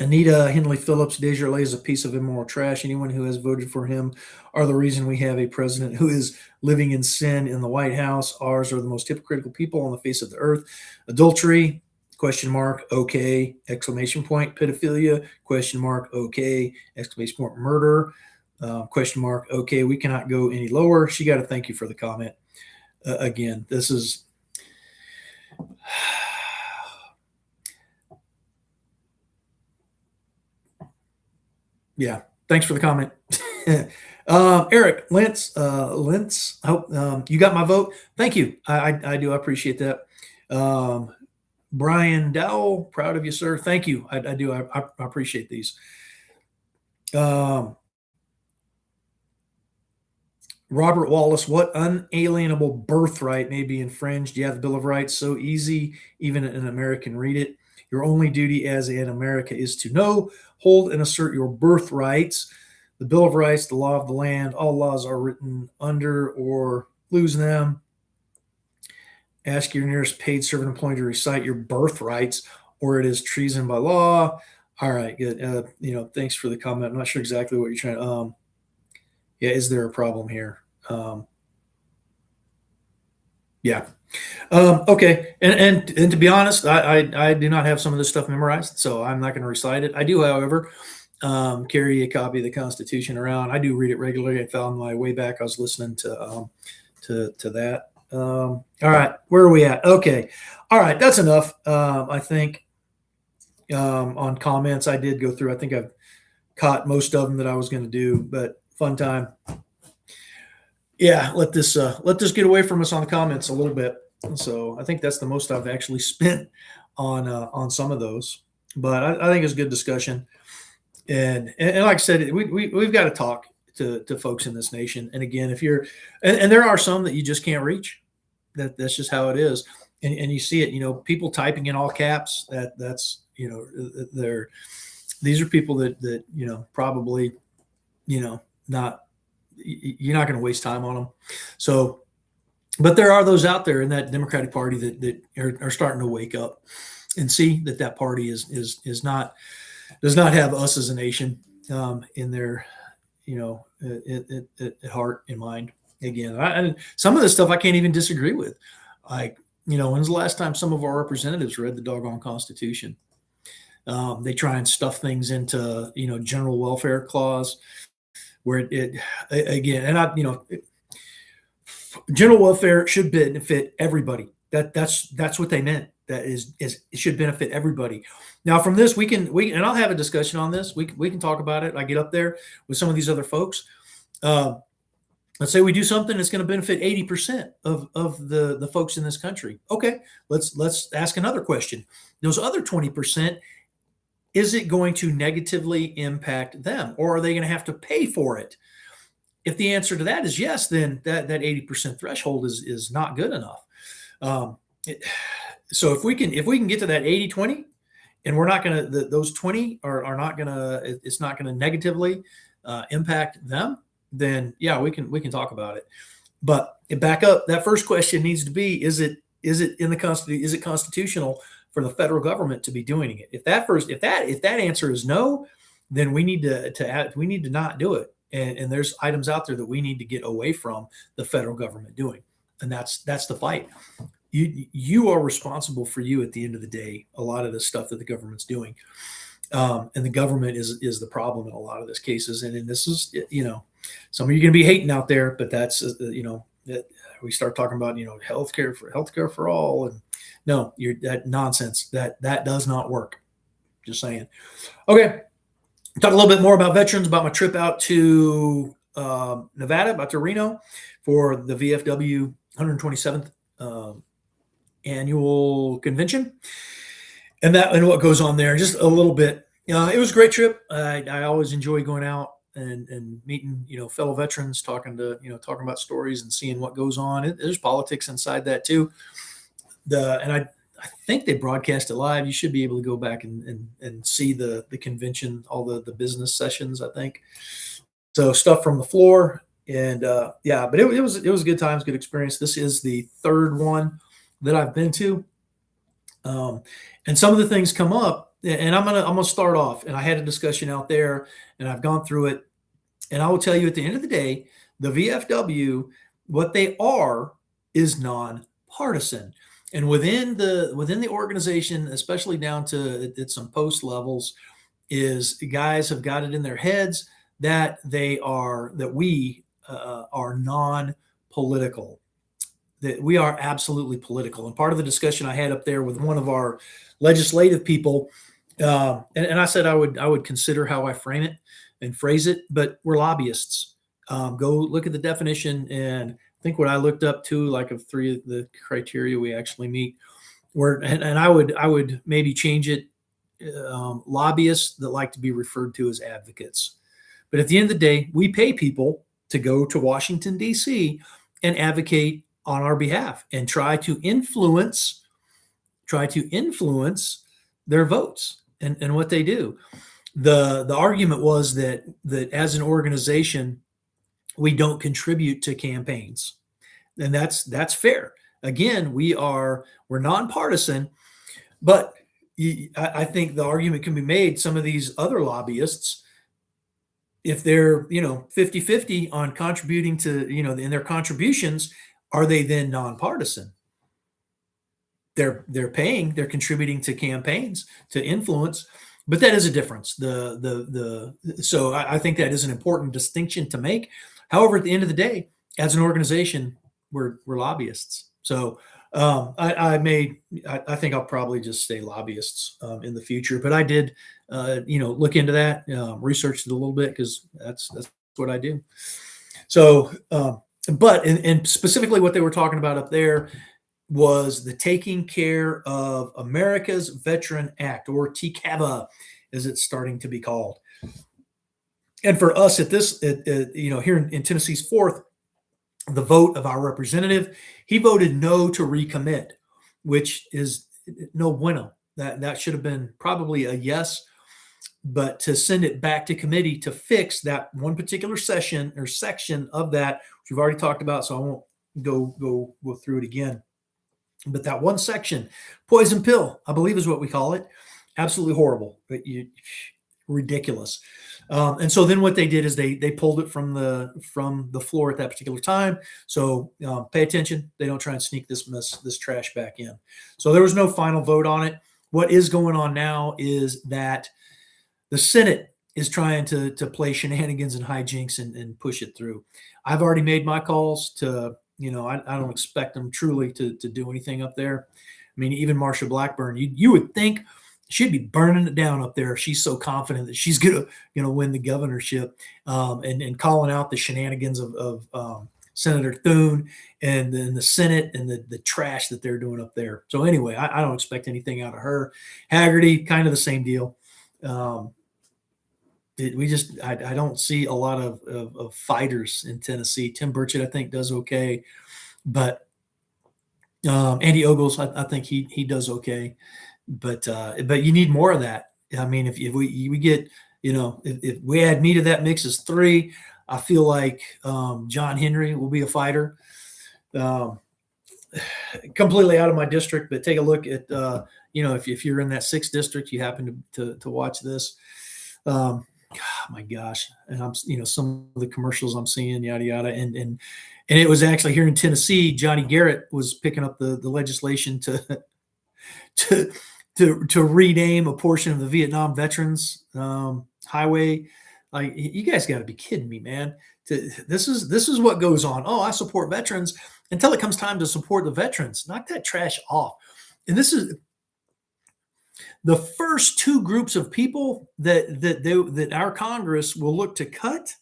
Anita Henley Phillips, Desjardins is a piece of immoral trash. Anyone who has voted for him are the reason we have a president who is living in sin in the White House. Ours are the most hypocritical people on the face of the earth. Adultery, question mark, okay, exclamation point. Pedophilia, question mark, okay, exclamation point. Murder, question mark, okay. We cannot go any lower. She got to thank you for the comment. Again, this is... Yeah, thanks for the comment. Eric Lentz, I hope you got my vote. Thank you. I do. I appreciate that. Brian Dowell, proud of you, sir. Thank you. I do. I appreciate these. Robert Wallace, what unalienable birthright may be infringed? Yeah, the Bill of Rights, so easy, even an American read it. Your only duty as an America is to know, hold, and assert your birthrights. The Bill of Rights, the law of the land, all laws are written under or lose them. Ask your nearest paid servant employee to recite your birthrights, or it is treason by law. All right, good. Thanks for the comment. I'm not sure exactly what you're trying to. Yeah, is there a problem here? Yeah. Okay. And to be honest, I do not have some of this stuff memorized, so I'm not going to recite it. I do, however, carry a copy of the Constitution around. I do read it regularly. I found my way back. I was listening to that. All right. Where are we at? Okay. All right. That's enough. I think on comments I did go through. I think I've caught most of them that I was going to do, but fun time. Yeah, let this get away from us on the comments a little bit. So I think that's the most I've actually spent on some of those. But I think it's a good discussion. And like I said, we've got to talk to folks in this nation. And again, if you're and there are some that you just can't reach. That's just how it is. And you see it, people typing in all caps. That's these are people that probably not. You're not going to waste time on them. So, but there are those out there in that Democratic Party that are starting to wake up and see that party does not have us as a nation in their at heart and mind. Again, some of this stuff I can't even disagree with. Like, when's the last time some of our representatives read the doggone Constitution? They try and stuff things into general welfare clause. Where it again, and general welfare should benefit everybody. That's what they meant. That is it should benefit everybody. Now, from this, we and I'll have a discussion on this. We can talk about it. I get up there with some of these other folks. Let's say we do something that's going to benefit 80% of the folks in this country. Okay, let's ask another question. Those other 20%, is it going to negatively impact them, or are they going to have to pay for it? If the answer to that is yes, then that 80% threshold is not good enough. Um, it, so if we can get to that 80-20, and we're not going to, those 20 are not going to, it's not going to negatively impact them, then yeah, we can talk about it. But back up, that first question needs to be: is it in the Constitution? Is it constitutional for the federal government to be doing it? If that answer is no, then we need to not do it. And there's items out there that we need to get away from the federal government doing, and that's the fight. You are responsible for you at the end of the day. A lot of the stuff that the government's doing, and the government is the problem in a lot of these cases. And this is, some of you are going to be hating out there, but that's that we start talking about healthcare for all, and no, that nonsense that does not work. Just saying. Okay, talk a little bit more about veterans, about my trip out to Nevada, about to Reno for the VFW 127th annual convention, and what goes on there. Just a little bit. It was a great trip. I always enjoy going out and meeting fellow veterans, talking about stories and seeing what goes on. There's politics inside that too. I think they broadcast it live. You should be able to go back and see the convention, all the business sessions, I think. So stuff from the floor, and yeah, but it was good times, good experience. This is the third one that I've been to, and some of the things come up, and I'm gonna start off. And I had a discussion out there, and I've gone through it, and I will tell you at the end of the day, the VFW, what they are is nonpartisan. And within the organization, especially down to at some post levels, is guys have got it in their heads that we are non-political, that we are absolutely political. And part of the discussion I had up there with one of our legislative people, and I said I would consider how I frame it and phrase it, but we're lobbyists. Go look at the definition, and I think what I looked up to, like, of three of the criteria we actually meet, and I would maybe change it, lobbyists that like to be referred to as advocates. But at the end of the day, we pay people to go to Washington, D.C. and advocate on our behalf and try to influence their votes and what they do. The argument was that as an organization, we don't contribute to campaigns, and that's fair. Again, we're nonpartisan, but I think the argument can be made. Some of these other lobbyists, if they're 50-50 on contributing to in their contributions, are they then nonpartisan? They're contributing to campaigns to influence, but that is a difference. So I think that is an important distinction to make. However, at the end of the day, as an organization, we're lobbyists. So I think I'll probably just stay lobbyists in the future. But I did look into that, researched it a little bit, because that's what I do. So, but and specifically what they were talking about up there was the Taking Care of America's Veteran Act, or TCAVA, as it's starting to be called. And for us here in Tennessee's 4th, the vote of our representative, he voted no to recommit, which is no bueno. That should have been probably a yes, but to send it back to committee to fix that one particular session or section of that, which we've already talked about, so I won't go through it again. But that one section, poison pill, I believe is what we call it, absolutely horrible, but ridiculous. And so then what they did is they pulled it from the floor at that particular time. So pay attention. They don't try and sneak this trash back in. So there was no final vote on it. What is going on now is that the Senate is trying to play shenanigans and hijinks and push it through. I've already made my calls to, I don't expect them truly to do anything up there. I mean, even Marsha Blackburn, you would think she'd be burning it down up there if she's so confident that she's gonna win the governorship, and calling out the shenanigans of Senator Thune and then the Senate and the trash that they're doing up there. So anyway, I don't expect anything out of her. Haggerty, kind of the same deal. I don't see a lot of fighters in Tennessee. Tim Burchett, I think, does okay, but Andy Ogles, I think he does okay, but you need more of that. I mean, if we get, if we add me to that mix as 3, I feel like John Henry will be a fighter. Completely out of my district, but take a look at if you're in that 6th district, you happen to watch this. My gosh, and I'm some of the commercials I'm seeing, yada yada, and it was actually here in Tennessee. Johnny Garrett was picking up the legislation to rename a portion of the Vietnam Veterans Highway. Like, you guys got to be kidding me, man. This is what goes on. Oh, I support veterans until it comes time to support the veterans. Knock that trash off. And this is the first 2 groups of people that our Congress will look to cut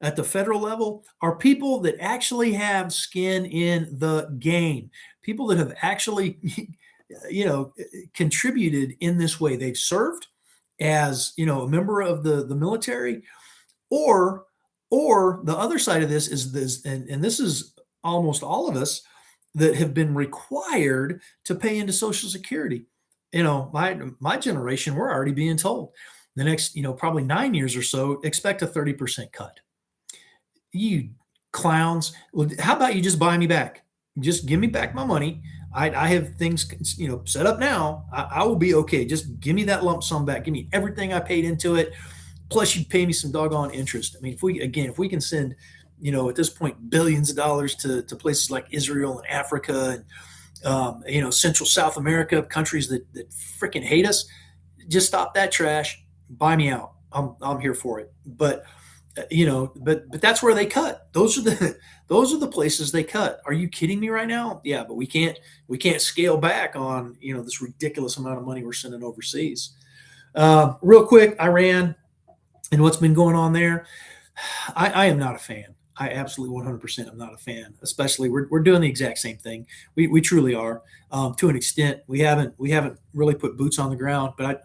at the federal level are people that actually have skin in the game, people that have actually, contributed in this way. They've served as, a member of the military, or the other side of this is this, and this is almost all of us that have been required to pay into Social Security. My generation, we're already being told the next, probably 9 years or so, expect a 30% cut. You clowns. Well, how about you just buy me back? Just give me back my money. I have things, set up now. I will be okay. Just give me that lump sum back. Give me everything I paid into it. Plus, you pay me some doggone interest. I mean, if we can send, at this point, billions of dollars to places like Israel and Africa and Central South America, countries that freaking hate us, just stop that trash. Buy me out. I'm here for it. But but that's where they cut. Those are the places they cut. Are you kidding me right now? Yeah, but we can't scale back on this ridiculous amount of money we're sending overseas. Real quick, Iran and what's been going on there. I am not a fan. I absolutely 100% am not a fan. Especially we're doing the exact same thing. We truly are, to an extent. We haven't really put boots on the ground, but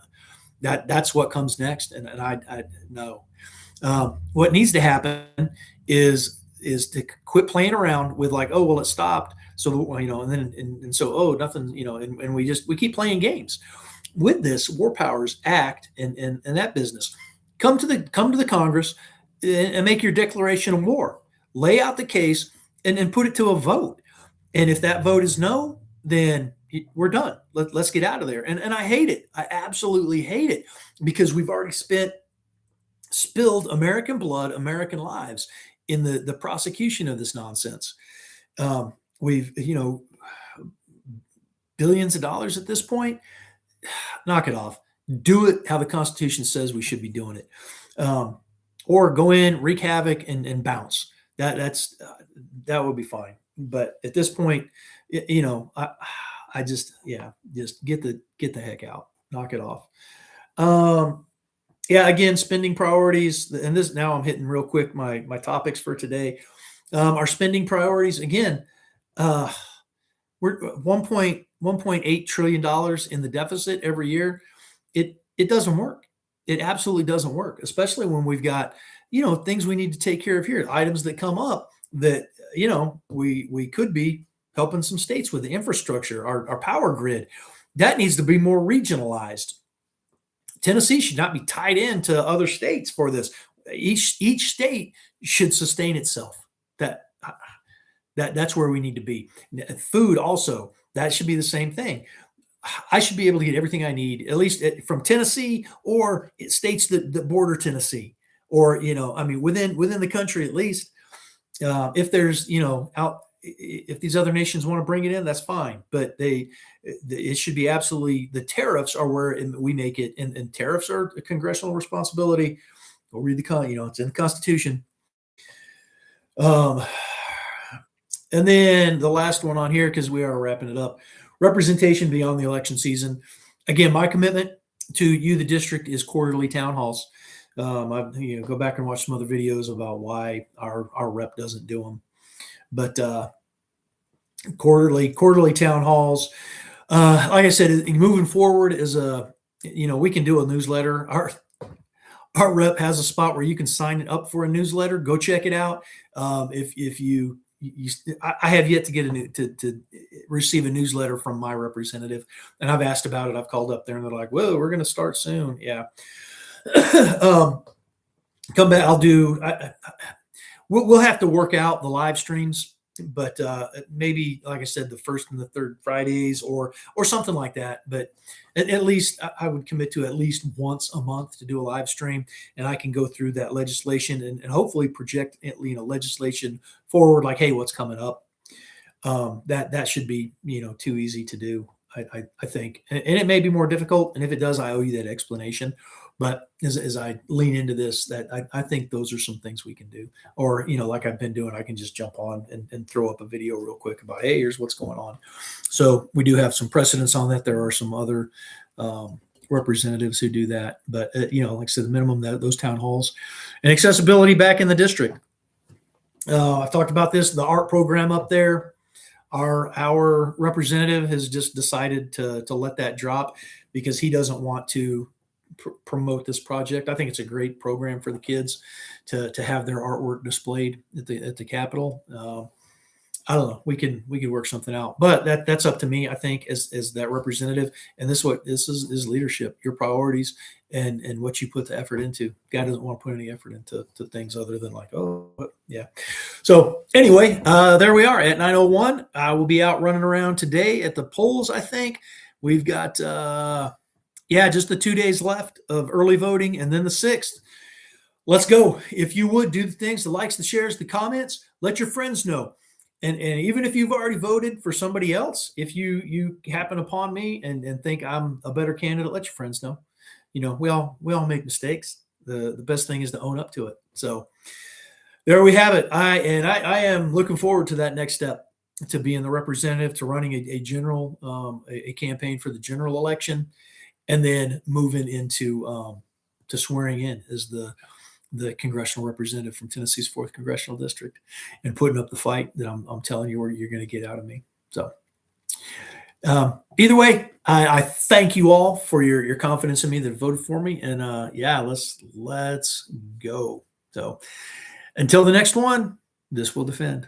that's what comes next. And I know. What needs to happen is to quit playing around with like, oh, well, it stopped. So, and then, so, oh, nothing, and we keep playing games with this War Powers Act and that business. Come to the Congress and make your declaration of war, lay out the case and put it to a vote. And if that vote is no, then we're done. Let's get out of there. And I hate it. I absolutely hate it because we've already spilled American blood, American lives in the prosecution of this nonsense. We've, billions of dollars at this point. Knock it off. Do it how the Constitution says we should be doing it. Or go in, wreak havoc, and bounce. That would be fine. But at this point, I just get the heck out. Knock it off. Again, spending priorities, and this now I'm hitting real quick my topics for today. Our spending priorities again. We're $1.8 trillion in the deficit every year. It doesn't work. It absolutely doesn't work, especially when we've got things we need to take care of here, items that come up that we could be helping some states with, the infrastructure, our power grid that needs to be more regionalized. Tennessee should not be tied into other states for this. Each state should sustain itself. That's where we need to be. Food also, that should be the same thing. I should be able to get everything I need, at least from Tennessee or states that border Tennessee, or within the country at least. If there's if these other nations want to bring it in, that's fine. But it should be absolutely, the tariffs are where we make it, and tariffs are a congressional responsibility. Go read it's in the Constitution. And then the last one on here, because we are wrapping it up, representation beyond the election season. Again, my commitment to you, the district, is quarterly town halls. I go back and watch some other videos about why our rep doesn't do them, but quarterly town halls. Like I said, moving forward is we can do a newsletter. Our rep has a spot where you can sign up for a newsletter. Go check it out. If you I have yet to get to receive a newsletter from my representative, and I've asked about it. I've called up there, and they're like, "Whoa, we're going to start soon." Yeah. Come back. We'll have to work out the live streams, but maybe, like I said, the first and the third Fridays or something like that. But at least I would commit to at least once a month to do a live stream, and I can go through that legislation and hopefully project legislation forward. Like, hey, what's coming up? That should be too easy to do. I think, and it may be more difficult. And if it does, I owe you that explanation. But as I lean into this, that I think those are some things we can do. Or, like I've been doing, I can just jump on and throw up a video real quick about, hey, here's what's going on. So we do have some precedents on that. There are some other representatives who do that. But, like I said, the minimum, those town halls and accessibility back in the district. I've talked about this, the art program up there. Our representative has just decided to let that drop because he doesn't want to promote this project. I think it's a great program for the kids to have their artwork displayed at the Capitol. I don't know. We can work something out, but that's up to me. I think as that representative, and this is leadership, your priorities and what you put the effort into. God doesn't want to put any effort into things other than like, oh yeah. So anyway, there we are at 9:01. I will be out running around today at the polls. I think we've got just the 2 days left of early voting, and then the 6th. Let's go. If you would do the things, the likes, the shares, the comments, let your friends know. And even if you've already voted for somebody else, if you happen upon me and think I'm a better candidate, let your friends know. We all make mistakes. The best thing is to own up to it. So there we have it. I am looking forward to that next step, to being the representative, to running a general a campaign for the general election, and then moving into to swearing in as the congressional representative from Tennessee's 4th Congressional District, and putting up the fight that I'm telling you where you're going to get out of me. So either way, I thank you all for your confidence in me that voted for me. And let's go. So until the next one, this will defend.